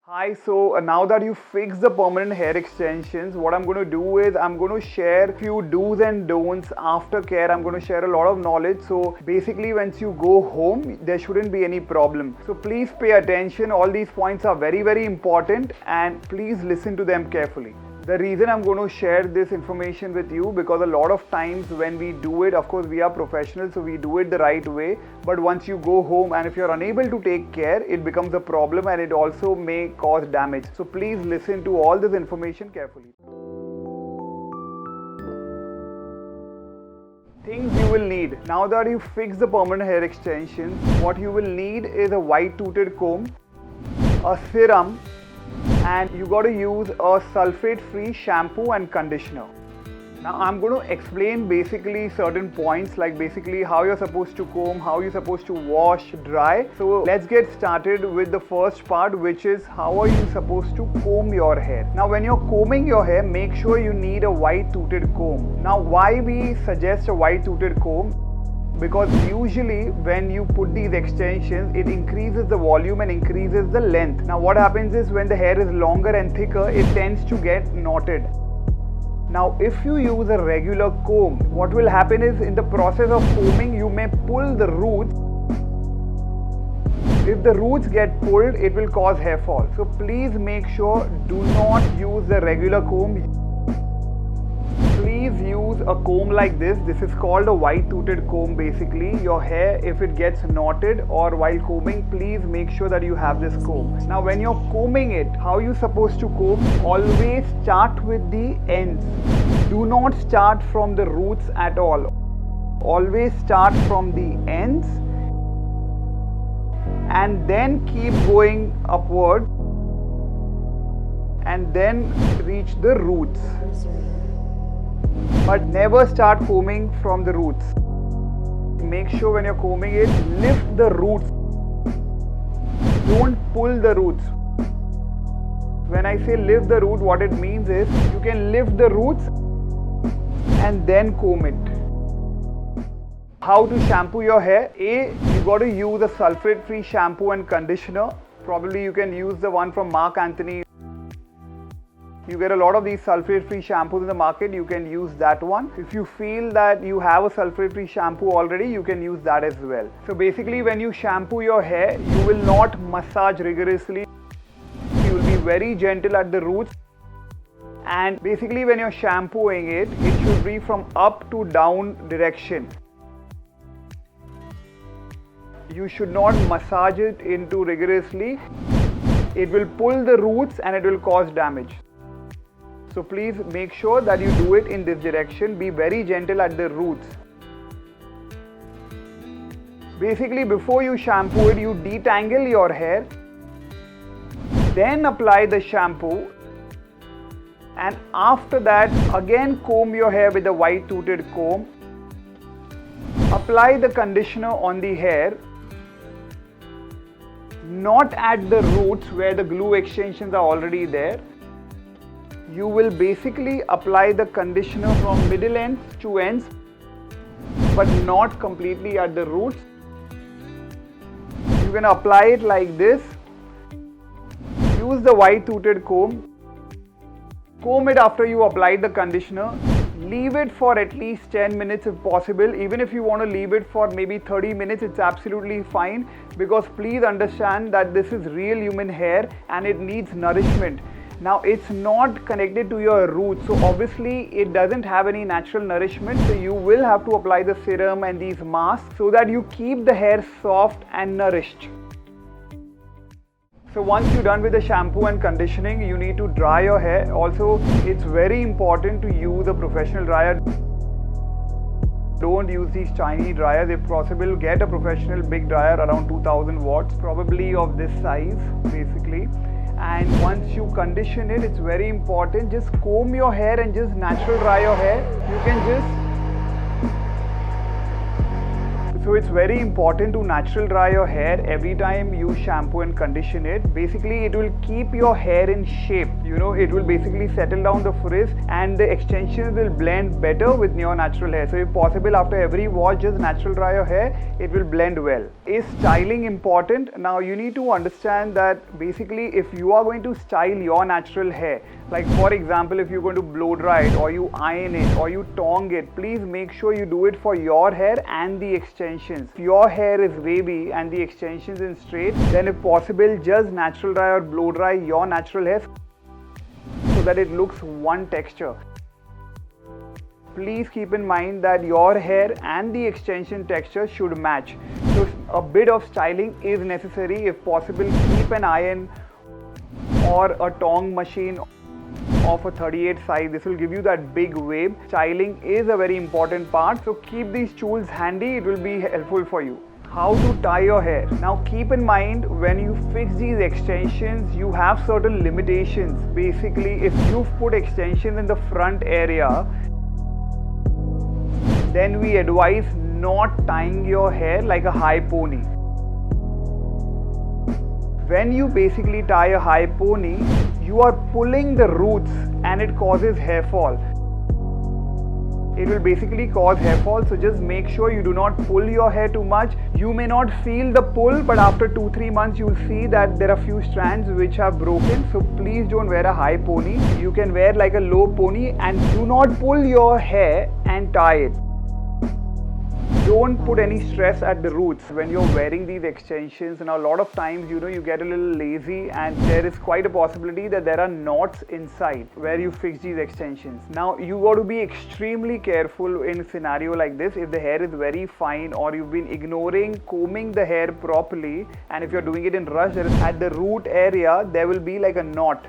Hi, so now that you fixed the permanent hair extensions, what I'm going to do is I'm going to share few do's and don'ts after care. I'm going to share a lot of knowledge. So basically, once you go home, there shouldn't be any problem. So please pay attention. All these points are very, very important and please listen to them carefully. The reason I'm going to share this information with you because a lot of times when we do it, of course we are professionals, so we do it the right way, but once you go home and if you're unable to take care, it becomes a problem and it also may cause damage. So please listen to all this information carefully. Things you will need. Now that you fix the permanent hair extensions, what you will need is a white toothed comb, a serum, and you got to use a sulfate free shampoo and conditioner. Now I'm going to explain basically certain points like basically how you're supposed to comb, how you're supposed to wash, dry. So let's get started with the first part, which is how are you supposed to comb your hair. Now when you're combing your hair, make sure you need a white toothed comb. Now why we suggest a white toothed comb? Because usually when you put these extensions, it increases the volume and increases the length. Now what happens is when the hair is longer and thicker, it tends to get knotted. Now if you use a regular comb, what will happen is in the process of combing, you may pull the roots. If the roots get pulled, it will cause hair fall. So please make sure do not use the regular comb. Please use a comb like this. This is called a white toothed comb. Basically your hair, if it gets knotted or while combing, please make sure that you have this comb. Now when you're combing it, how you supposed to comb? Always start with the ends. Do not start from the roots at all. Always start from the ends and then keep going upward and then reach the roots. But never start combing from the roots. Make sure when you're combing it, lift the roots. Don't pull the roots. When I say lift the root, what it means is you can lift the roots and then comb it. How to shampoo your hair? You got to use a sulfate free shampoo and conditioner. Probably you can use the one from Marc Anthony. You get a lot of these sulfate-free shampoos in the market, you can use that one. If you feel that you have a sulfate-free shampoo already, you can use that as well. So basically when you shampoo your hair, you will not massage rigorously. You will be very gentle at the roots. And basically when you're shampooing it, it should be from up to down direction. You should not massage it into rigorously. It will pull the roots and it will cause damage. So please make sure that you do it in this direction. Be very gentle at the roots. Basically before you shampoo it, you detangle your hair. Then apply the shampoo. And after that, again comb your hair with a white toothed comb. Apply the conditioner on the hair. Not at the roots where the glue extensions are already there. You will basically apply the conditioner from middle ends to ends, but not completely at the roots. You can apply it like this. Use the white toothed comb. Comb it after you applied the conditioner. Leave it for at least 10 minutes if possible. Even if you want to leave it for maybe 30 minutes, it's absolutely fine, because please understand that this is real human hair and it needs nourishment. Now it's not connected to your roots, so obviously it doesn't have any natural nourishment, so you will have to apply the serum and these masks so that you keep the hair soft and nourished. So once you're done with the shampoo and conditioning, you need to dry your hair. Also, it's very important to use a professional dryer. Don't use these tiny dryers. If possible, get a professional big dryer around 2000 watts, probably of this size basically. And once you condition it, it's very important, just comb your hair and just natural dry your hair. You can just, So it's very important to natural dry your hair every time you shampoo and condition it. Basically, it will keep your hair in shape. It will basically settle down the frizz and the extensions will blend better with your natural hair. So if possible, after every wash, just natural dry your hair. It will blend well. Is styling important? Now you need to understand that basically if you are going to style your natural hair, like for example, if you're going to blow dry it or you iron it or you tong it, please make sure you do it for your hair and the extensions. If your hair is wavy and the extensions is straight, then if possible, just natural dry or blow dry your natural hair so that it looks one texture. Please keep in mind that your hair and the extension texture should match. So a bit of styling is necessary. If possible, keep an iron or a tong machine of a 38 size. This will give you that big wave. Styling is a very important part, so keep these tools handy. It will be helpful for you. How to tie your hair. Now keep in mind, when you fix these extensions, you have certain limitations. Basically, if you've put extensions in the front area, then we advise not tying your hair like a high pony. When you basically tie a high pony, you are pulling the roots and it causes hair fall. It will basically cause hair fall, so just make sure you do not pull your hair too much. You may not feel the pull, but after 2-3 months you will see that there are few strands which have broken. So please don't wear a high pony. You can wear like a low pony and do not pull your hair and tie it. Don't put any stress at the roots when you're wearing these extensions. Now a lot of times you get a little lazy and there is quite a possibility that there are knots inside where you fix these extensions. Now you got to be extremely careful in a scenario like this. If the hair is very fine or you've been ignoring combing the hair properly, and if you're doing it in rush, at the root area there will be like a knot.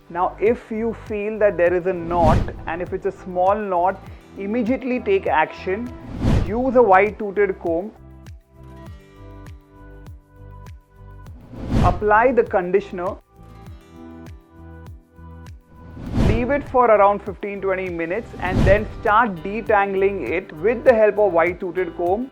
Now if you feel that there is a knot, and if it's a small knot, immediately take action. Use a white toothed comb. Apply the conditioner. Leave it for around 15-20 minutes and then start detangling it with the help of white toothed comb.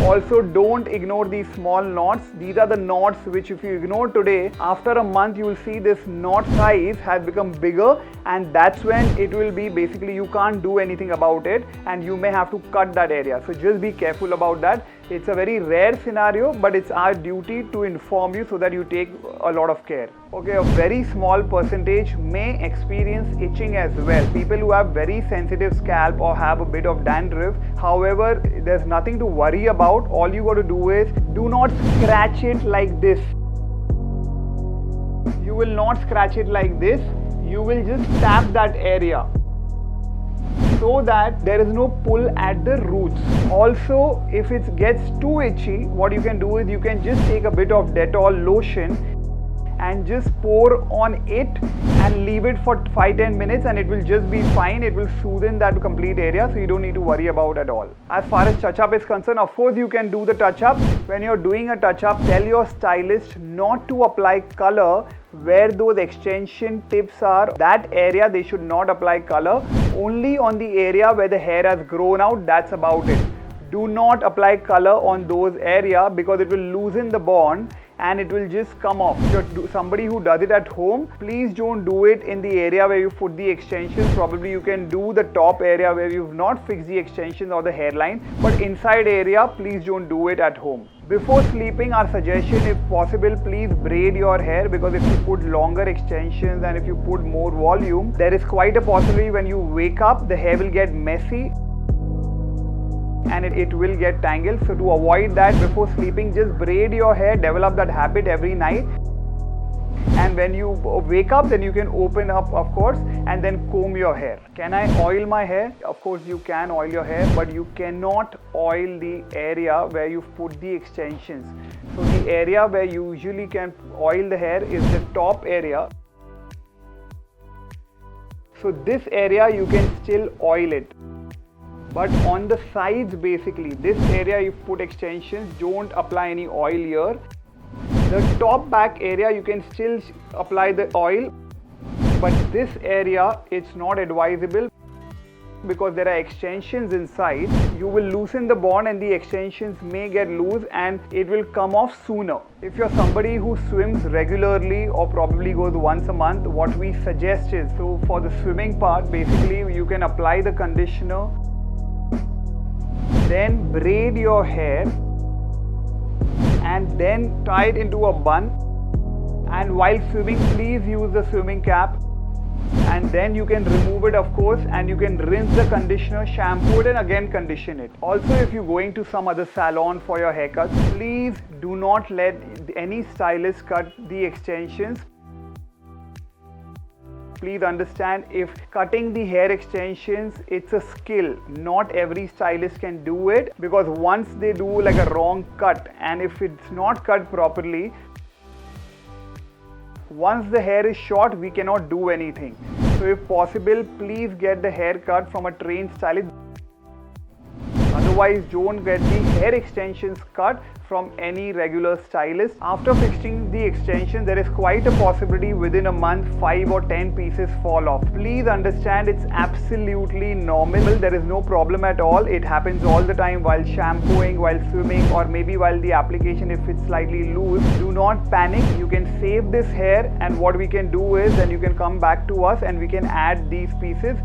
Also, don't ignore these small knots. These are the knots which if you ignore today, after a month you will see this knot size has become bigger, and that's when it will be basically you can't do anything about it and you may have to cut that area. So just be careful about that. It's a very rare scenario, but it's our duty to inform you so that you take a lot of care. Okay, a very small percentage may experience itching as well. People who have very sensitive scalp or have a bit of dandruff, however, there's nothing to worry about. All you got to do is do not scratch it like this. You will not scratch it like this. You will just tap that area so that there is no pull at the roots. Also, if it gets too itchy, what you can do is you can just take a bit of Dettol lotion and just pour on it and leave it for 5-10 minutes and it will just be fine. It will soothe that complete area, so you don't need to worry about at all. As far as touch-up is concerned, of course you can do the touch-up. When you're doing a touch-up, tell your stylist not to apply color where those extension tips are. That area they should not apply color. Only on the area where the hair has grown out, that's about it. Do not apply color on those areas because it will loosen the bond and it will just come off. If you're somebody who does it at home, please don't do it in the area where you put the extensions. Probably you can do the top area where you've not fixed the extensions or the hairline, but inside area, please don't do it at home. Before sleeping, our suggestion, if possible, please braid your hair, because if you put longer extensions and if you put more volume, there is quite a possibility when you wake up, the hair will get messy and it will get tangled. So to avoid that, before sleeping, just braid your hair, develop that habit every night. And when you wake up, then you can open up, of course, and then comb your hair. Can I oil my hair? Of course you can oil your hair, but you cannot oil the area where you've put the extensions. So the area where you usually can oil the hair is the top area. So this area you can still oil it. But on the sides, basically, this area you put extensions, don't apply any oil here. The top back area you can still apply the oil, but this area it's not advisable because there are extensions inside, you will loosen the bond and the extensions may get loose and it will come off sooner. If you're somebody who swims regularly or probably goes once a month, what we suggest is, so for the swimming part, basically you can apply the conditioner, then braid your hair and then tie it into a bun, and while swimming please use the swimming cap, and then you can remove it of course, and you can rinse the conditioner, shampoo it and again condition it. Also, if you're going to some other salon for your haircut, please do not let any stylist cut the extensions. Please understand, if cutting the hair extensions, it's a skill. Not every stylist can do it, because once they do like a wrong cut, and if it's not cut properly, once the hair is short, we cannot do anything. So if possible, please get the hair cut from a trained stylist. Otherwise, don't get the hair extensions cut from any regular stylist. After fixing the extension, there is quite a possibility within a month 5 or 10 pieces fall off. Please understand, it's absolutely normal. There is no problem at all. It happens all the time while shampooing, while swimming, or maybe while the application if it's slightly loose. Do not panic. You can save this hair, and what we can do is then you can come back to us and we can add these pieces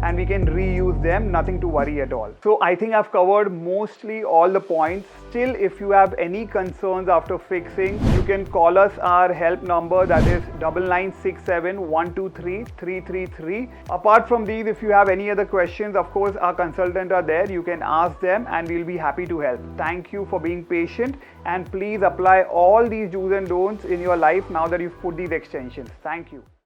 and we can reuse them, nothing to worry at all. So I think I've covered mostly all the points. Still, if you have any concerns after fixing, you can call us our help number, that is 9967 123 333. Apart from these, if you have any other questions, of course our consultants are there, you can ask them and we'll be happy to help. Thank you for being patient, and please apply all these do's and don'ts in your life now that you've put these extensions. Thank you.